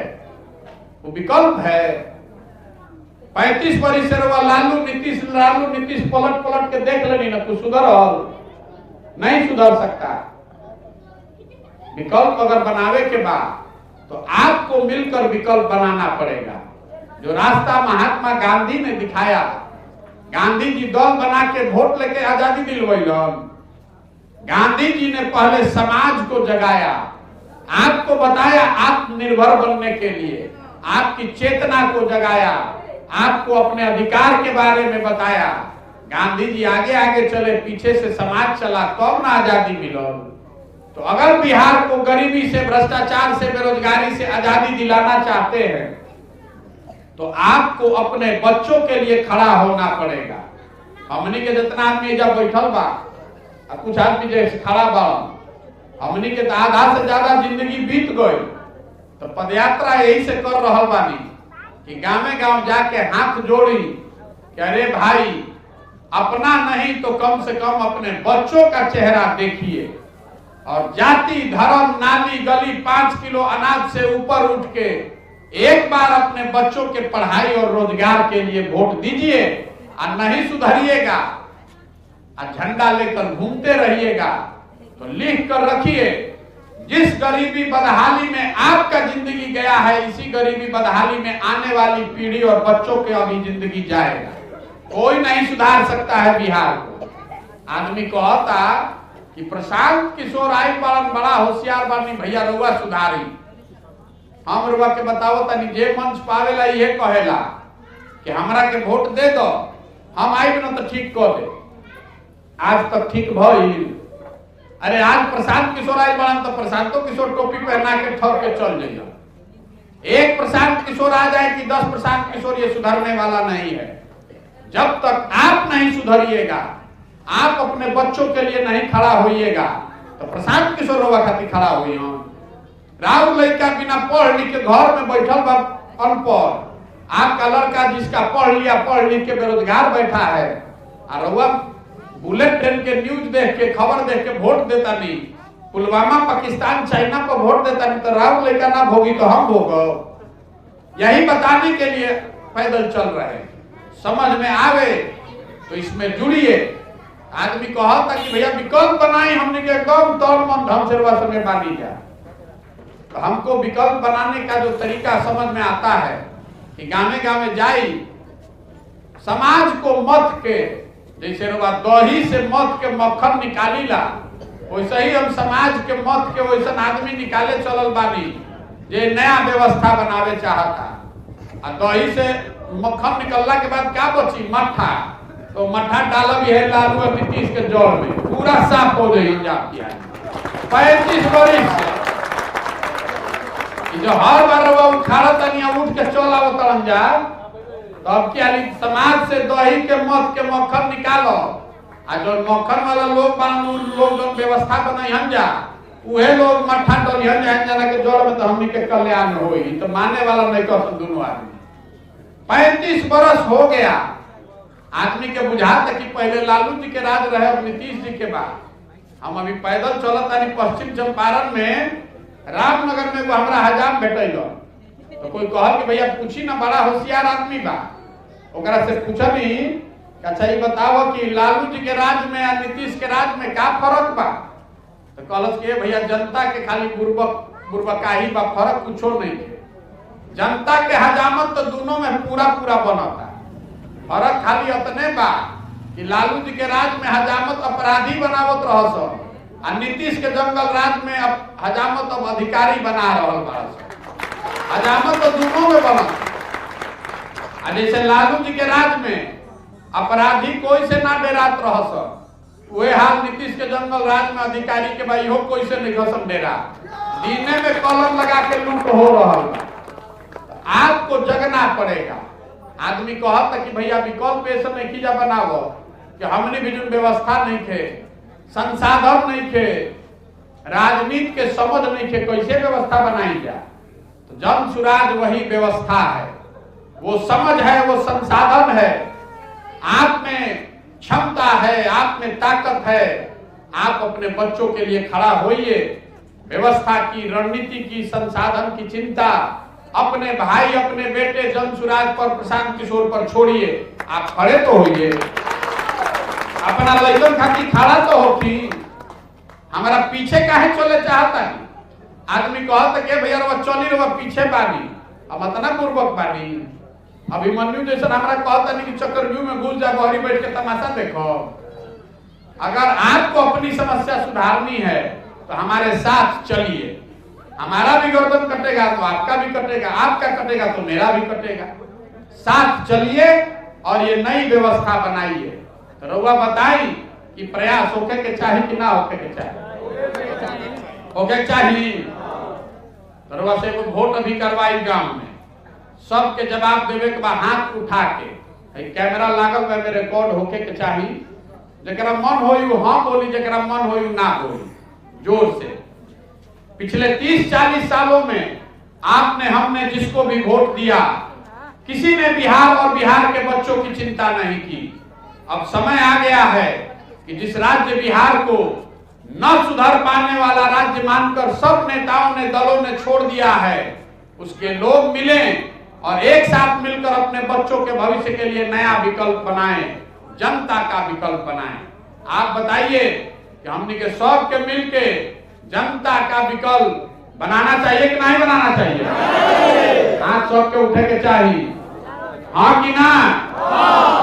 वो विकल्प है। 35 वर्ष से लालू नीतीश पलट पलट के देख लेनी ना, तू सुधर नहीं सुधर सकता। विकल्प अगर बनावे के बाद तो आपको मिलकर विकल्प बनाना पड़ेगा। जो रास्ता महात्मा गांधी ने दिखाया, गांधी जी दल बना के वोट लेके आजादी दिलवाइलन। गांधी जी ने पहले समाज को जगाया, आपको बताया आत्मनिर्भर बनने के लिए, आपकी चेतना को जगाया, आपको अपने अधिकार के बारे में बताया। गांधी जी आगे आगे चले, पीछे से समाज चला, तब ना आजादी मिलल। तो अगर बिहार को गरीबी से, भ्रष्टाचार से, बेरोजगारी से आजादी दिलाना चाहते हैं तो आपको अपने बच्चों के लिए खड़ा होना पड़ेगा। हमनी के जितना आदमी जब बैठल बा, कुछ आदमी जैसे खड़ा बा, हमनी के तो आधा से ज्यादा जिंदगी बीत गई। तो पदयात्रा यही से कर रहा बानी कि गाँव गाँव जाके हाथ जोड़ी कि अरे भाई, अपना नहीं तो कम से कम अपने बच्चों का चेहरा देखिए, और जाति धर्म नाली गली 5 किलो अनाज से ऊपर उठ के एक बार अपने बच्चों के पढ़ाई और रोजगार के लिए वोट दीजिए। और नहीं सुधरिएगा और झंडा लेकर घूमते रहिएगा तो लिख कर रखिए, जिस गरीबी बदहाली में आपका जिंदगी गया है, इसी गरीबी बदहाली में आने वाली पीढ़ी और बच्चों के अभी जिंदगी जाएगा। कोई नहीं सुधार सकता है बिहार को। आदमी कहता कि प्रशांत किशोर आई पालन बड़ा होशियार बानी, भैया रुआ सुधारी। हम रुआ के बताओ तनी, जे मंच पावेला ये कहेला कि हमरा के वोट दे दो, हम आई न तो ठीक कर दे। आज तक ठीक भइल। अरे आज प्रशांत किशोर आई बालन तो प्रशांतो किशोर टोपी पहना के ठग के चल जाइए। एक प्रशांत किशोर आ जाए कि 10 प्रशांत किशोर, ये सुधरने वाला नहीं है। जब तक आप नहीं सुधरिएगा, आप अपने बच्चों के लिए नहीं खड़ा होइएगा, तो प्रशांत किशोर रवा खातिर खड़ा हुई। राहुल लड़का बिना पढ़ लिख के घर में बैठल बा अनपढ़, आपका लड़का जिसका पढ़ लिख के बेरोजगार बैठा है, और रवा बुलेट ट्रेन के न्यूज देख के, खबर देख के वोट देता नहीं, पुलवामा पाकिस्तान चाइना पर वोट देता नहीं, तो राहुल लड़का ना भोगी तो हम भोगो। यही बताने के लिए पैदल चल रहे। समझ में आवे तो इसमें जुड़िए। आदमी कहता कि भैया विकल्प बनाई, हमने के एकदम तौर मन ढंग से रुआ समय बानी जा। तो हमको विकल्प बनाने का जो तरीका समझ में आता है कि गाँव जाई, समाज को मत के, जैसे रुआ दही से मत के मक्खन निकाली ला, वैसे ही हम समाज के मत के वैसा आदमी निकाले चलल बानी जे नया व्यवस्था बनावे चाहता। और दही से मक्खन निकलला के बाद क्या बची, मट्ठा। तो मट्ठा डालब है लालू और नीतीश के जड़ में, पूरा साफ हो जाए। 35 वर्ष से जो हर बार उखाड़ा तनिया उठ के चल आवतन जा, तो अब क्या समाज से दही के मत के मक्खन निकालो, और जो मक्खन वाला लोग लोग व्यवस्था बनाई हम जा, उहे लोग मठा डोलियन जाना के जोड़ में तो हमनी के कल्याण होई तो माने वाला नहीं कह दोनों आदमी। 35 बरस हो गया आदमी के बुझाता कि पहले लालू जी के राज रहे अब नीतीश जी के बाद। हम अभी पैदल चलत आनी पश्चिम चंपारण में रामनगर में वो हमरा हजाम भेटल तो कोई कहल कि भैया पूछी ना बड़ा होशियार आदमी बा ओकरा से पूछनी अच्छा ये बताओ कि लालू जी के राज में और नीतीश के राज में का फर्क बा तो कहलस कि भैया जनता के खाली बुर्बकाही बा फर्क कुछो नहीं है। जनता के हजामत तो दोनों में पूरा पूरा बनता फर्क खाली उतने बा कि लालू जी के राज में हजामत अपराधी बनावत रहस और नीतीश के जंगल राज में अब हजामत अब अधिकारी बना रहल बा। हजामत तो दोनों में बनत जैसे लालू जी के राज में अपराधी कोई से ना डरात रहस वही हाल नीतीश के जंगल राज में अधिकारी के भाई हो कोई से नहीं घसन डेरा दीने में कलम लगा के लूट हो रहा है। आपको जगना पड़ेगा। आदमी कहता कि भैया विकल्प ऐसा नहीं किया बनाओ कि हमने भी जो व्यवस्था नहीं थे संसाधन नहीं थे राजनीति के समझ नहीं थे कैसे व्यवस्था बनाई जाए तो जन सुराज वही व्यवस्था है वो समझ है वो संसाधन है आप में क्षमता है आप में ताकत है आप अपने बच्चों के लिए खड़ा होइए। व्यवस्था की रणनीति की संसाधन की चिंता अपने भाई अपने बेटे जनसुराज पर प्रशांत किशोर पर छोड़िए आप खड़े तो होइए अपना लइकन खातिर खड़ा तो होती हमारा पीछे काहे चले चाहता है। आदमी कहता कि भैया रवा चली रवा पीछे बानी अब इतना पूर्वक बानी अभिमन्यु जैसा हमारा कहता नहीं कि चक्रव्यूह में घुस जा बहरी बैठ के तमाशा देखो। अगर आपको अपनी समस्या सुधारनी है तो हमारे साथ चलिए। हमारा भी गर्दन कटेगा तो आपका भी कटेगा आपका कटेगा तो मेरा भी कटेगा। साथ चलिए और ये नई व्यवस्था बनाइए। तो रउआ बताई कि प्रयास होके के चाहिए कि ना होके के चाहिए होके चाहिए। तो रउआ से वोट अभी करवाई गांव में सबके जवाब देवे के बाद हाथ उठा के कैमरा लागल में रिकॉर्ड होके के चाहिए। जरा मन हो हाँ बोली जरा मन हो ना बोली जोर से। पिछले 30-40 सालों में आपने हमने जिसको भी वोट दिया किसी ने बिहार और बिहार के बच्चों की चिंता नहीं की। अब समय आ गया है कि जिस राज्य बिहार को न सुधर पाने वाला राज्य मानकर सब नेताओं ने दलों ने छोड़ दिया है उसके लोग मिले और एक साथ मिलकर अपने बच्चों के भविष्य के लिए नया विकल्प बनाएं जनता का विकल्प बनाएं। आप बताइए कि हमने के सब के मिलके जनता का विकल्प बनाना चाहिए कि नहीं बनाना चाहिए। हाथ सब के उठे के चाहिए हाँ कि ना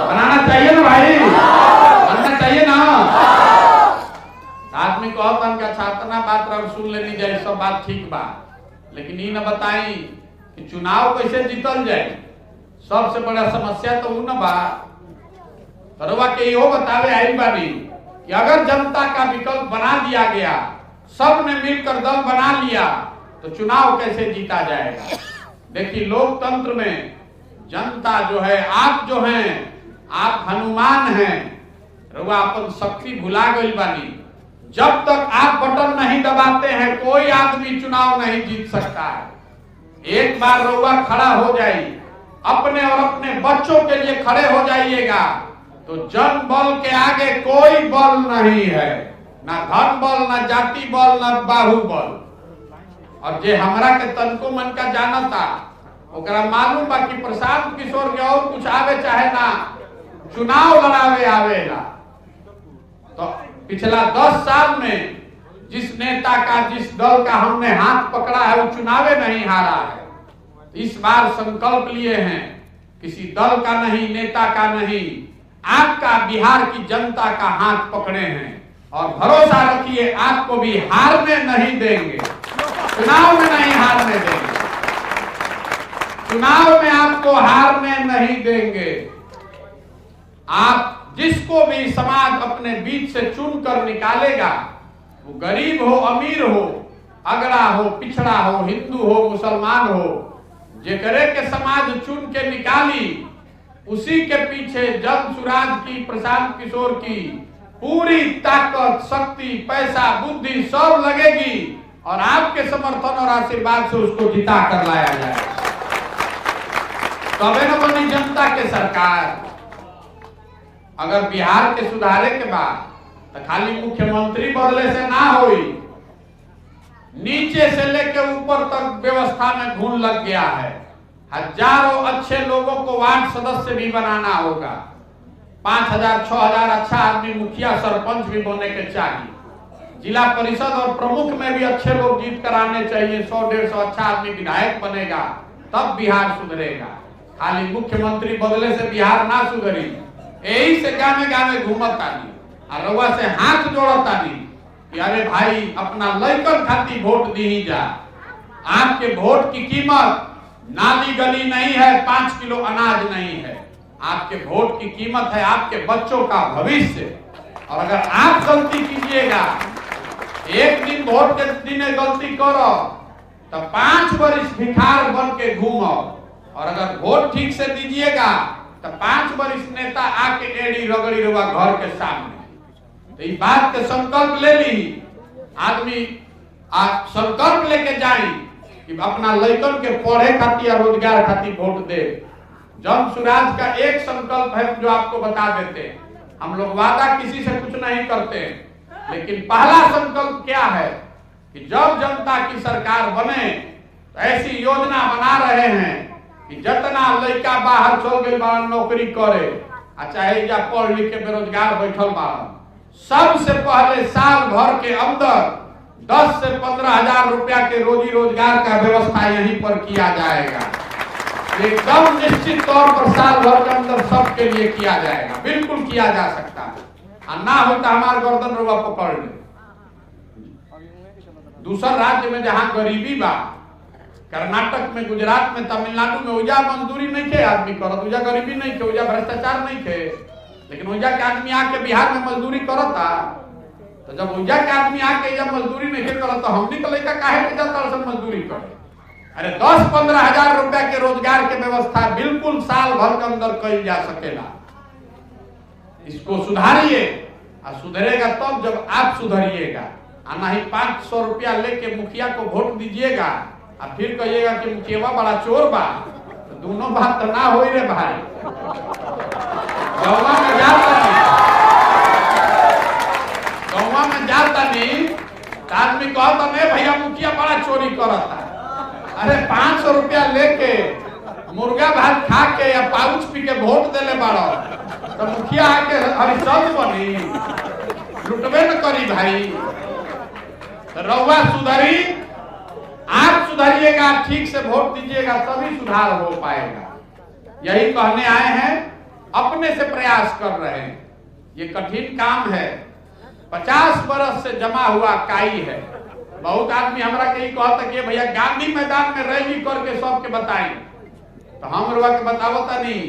बनाना चाहिए ना भाई बनना चाहिए ना। आदमी कहता कि छात्रा बात रहा सुन लेनी जाए सब बात ठीक बा लेकिन ये न बताई कि चुनाव कैसे जीतल जाए। सबसे बड़ा समस्या तो न बा तरवा के यो बतावे आई बानी कि अगर जनता का विकल्प बना दिया गया सब ने मिलकर दल बना लिया तो चुनाव कैसे जीता जाएगा। देखिए लोकतंत्र में जनता जो है आप जो हैं आप हनुमान हैं रउआ अपन शक्ति भुला गई बानी। जब तक आप बटन नहीं दबाते हैं कोई आदमी चुनाव नहीं जीत सकता है। एक बार रउआ खड़ा हो जाइए अपने और अपने बच्चों के लिए खड़े हो जाइएगा तो जन बल के आगे कोई बल नहीं है ना धन बल ना जाति बल ना बाहुबल। और जे हमरा के तनको मन का जानता ओकरा मालूम बा कि प्रशांत किशोर के और कुछ आवे चाहे ना चुनाव लड़ावे आवेला। तो पिछला 10 साल में जिस नेता का जिस दल का हमने हाथ पकड़ा है वो चुनावे नहीं हारा है। इस बार संकल्प लिए हैं किसी दल का नहीं नेता का नहीं आपका बिहार की जनता का हाथ पकड़े हैं और भरोसा रखिए आपको भी हारने नहीं देंगे। चुनाव में नहीं हारने देंगे चुनाव में आपको हारने नहीं देंगे। आप जिसको भी समाज अपने बीच से चुन कर निकालेगा वो गरीब हो अमीर हो अगड़ा हो पिछड़ा हो हिंदू हो मुसलमान हो जेकरे के समाज चुन के निकाली उसी के पीछे जनसुराज की प्रशांत किशोर की पूरी ताकत, शक्ति, पैसा, बुद्धि सब लगेगी और आपके समर्थन और आशीर्वाद से उसको जिता कर लाया जाए। तबे न बनी जनता के सरकार। अगर बिहार के सुधारे के बाद तो खाली मुख्यमंत्री बदले से ना होई, नीचे से लेकर ऊपर तक व्यवस्था में घून लग गया है। हजारों अच्छे लोगों को वार्ड सदस्य भी बनाना होगा। 5000 6000 अच्छा आदमी मुखिया सरपंच भी बनने के चाहिए। जिला परिषद और प्रमुख में भी अच्छे लोग जीत कर आने चाहिए। 100-150 अच्छा आदमी विधायक बनेगा तब बिहार सुधरेगा। खाली मुख्यमंत्री बदले से बिहार ना सुधरी। यही से गाने गाने घूमता नहीं और रउआ से हाथ जोड़ता नहीं कि अरे भाई अपना लइकन खातिर वोट दी जा। आपके वोट की कीमत नाली गली नहीं है, 5 किलो अनाज नहीं है। आपके वोट की कीमत है आपके बच्चों का भविष्य। और अगर आप गलती कीजिएगा, एक दिन वोट के दिन गलती करो तो 5 वर्ष भिखार बन के घूमो। और अगर वोट ठीक से दीजिएगा तो 5 वर्ष नेता आके एड़ी रगड़ी रुआ घर के सामने। तो इस बात के संकल्प ले ली आदमी, आप संकल्प लेके जाए कि अपना लइकन के पढ़े खातिर और रोजगार खातिर वोट दे। जन सुराज का एक संकल्प है जो आपको बता देते हैं। हम लोग वादा किसी से कुछ नहीं करते, लेकिन पहला संकल्प क्या है कि जब जनता की सरकार बने तो ऐसी योजना बना रहे हैं कि जितना लड़का बाहर चल गए बारन नौकरी करे, चाहे या पढ़ लिख के बेरोजगार बैठल बारन, सबसे पहले साल भर के अंदर 10 से 15 हजार रुपया के रोजी रोजगार का व्यवस्था यहीं पर किया जाएगा। एकदम निश्चित तौर पर साल भर के अंदर सबके लिए किया जाएगा, बिल्कुल किया जा सकता है। ना होता हमारे गर्दन रुआ पकड़ ले। दूसर राज्य में जहां गरीबी बा, कर्नाटक में, गुजरात में, तमिलनाडु में, ओजा मजदूरी नहीं थे आदमी करत, ओजा गरीबी नहीं थे, ओजा भ्रष्टाचार नहीं थे, लेकिन ओजा के आदमी आके बिहार में मजदूरी करता। तो जब ओजा के आदमी आके जब मजदूरी नहीं करत तो हमनी के लड़का काहे के जाता सब मजदूरी करे? अरे 10-15 हजार रुपया के रोजगार के व्यवस्था बिल्कुल साल भर के अंदर कई जा सकेला। इसको सुधारिए और सुधरेगा तब जब आप सुधरिएगा। नहीं 500 रुपया लेके मुखिया को वोट दीजिएगा और फिर कहिएगा कि मुखिया बड़ा चोर बा, तो दोनों बात तो ना हो रे भाई। गौवा में जाता नहीं तो आदमी कहता नहीं भैया मुखिया बड़ा चोरी करता। अरे 500 रुपया लेके मुर्गा भात खा के या पाउच पी के वोट देले बाड़ा तो मुखिया आके हरिचंद बनी, लुटबे न करी भाई। तो रउआ सुधरी, आप सुधरिएगा, ठीक से वोट दीजिएगा तभी सुधार हो पाएगा। यही कहने आए हैं, अपने से प्रयास कर रहे हैं। ये कठिन काम है, 50 बरस से जमा हुआ काई है। बहुत आदमी हमरा के कहता कि भैया गांधी मैदान में रैली करके सबके बताई, तो हम रुआ के बतावता नहीं।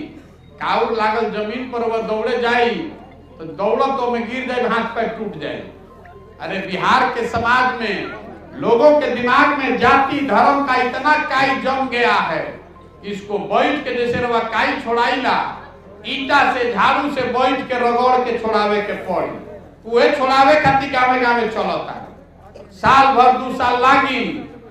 काउर लागल जमीन पर वो दौड़े जाई तो दौड़त में गिर जाए, हाथ पैर टूट जाए। अरे बिहार के समाज में लोगों के दिमाग में जाति धर्म का इतना काई जम गया है, इसको बैठ के जैसे रुआ काई छोड़ाईला, ईटा से झाड़ू से बैठ के रगड़ के छोड़ावे के पड़ी। उहे छोड़ावे खातिर गावे गावे चलता, साल भर 2 साल लागी,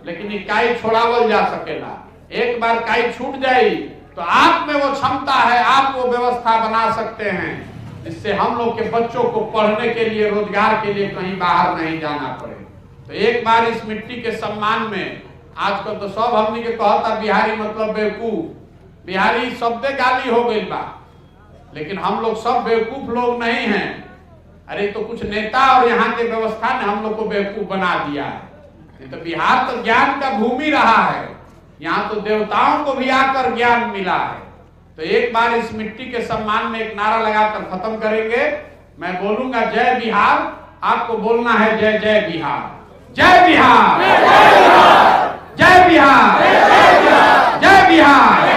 लेकिन काई छोड़ावल जा सकेला। एक बार काई छूट जाई तो आप में वो क्षमता है, आप वो व्यवस्था बना सकते हैं जिससे हम लोग के बच्चों को पढ़ने के लिए, रोजगार के लिए कहीं बाहर नहीं जाना पड़े। तो एक बार इस मिट्टी के सम्मान में, आजकल तो सब हमनी के कहता बिहारी मतलब बेवकूफ, बिहारी शब्द गाली हो गई बा, लेकिन हम लोग सब बेवकूफ लोग नहीं हैं। अरे तो कुछ नेता और यहाँ के व्यवस्था ने हम लोग को बेवकूफ बना दिया है। तो बिहार तो ज्ञान का भूमि रहा है, यहाँ तो देवताओं को भी आकर ज्ञान मिला है। तो एक बार इस मिट्टी के सम्मान में एक नारा लगाकर खत्म करेंगे। मैं बोलूंगा जय बिहार, आपको बोलना है जय जय बिहार, जय बिहार, जय बिहार, जय बिहार।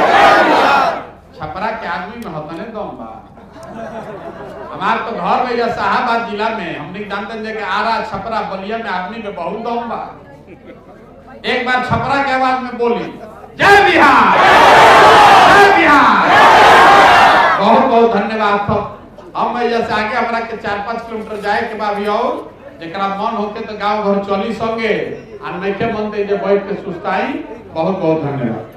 छपरा के आदमी में होता नहीं दम बा। हमारे तो घर में या शाहबाद जिला में हमने जानते हैं कि आरा छपरा बलिया में आदमी में बहुत दम बा। एक बार छपरा के आवाज में बोली जय बिहार, जय बिहार। बहुत बहुत धन्यवाद। हम जैसे आगे हमरा के 4-5 किलोमीटर जाए के बाद भी और जरा मन होके तो गांव घर चली संगे आ नइखे मन ते जे बैठ के सुस्ताई। बहुत बहुत धन्यवाद।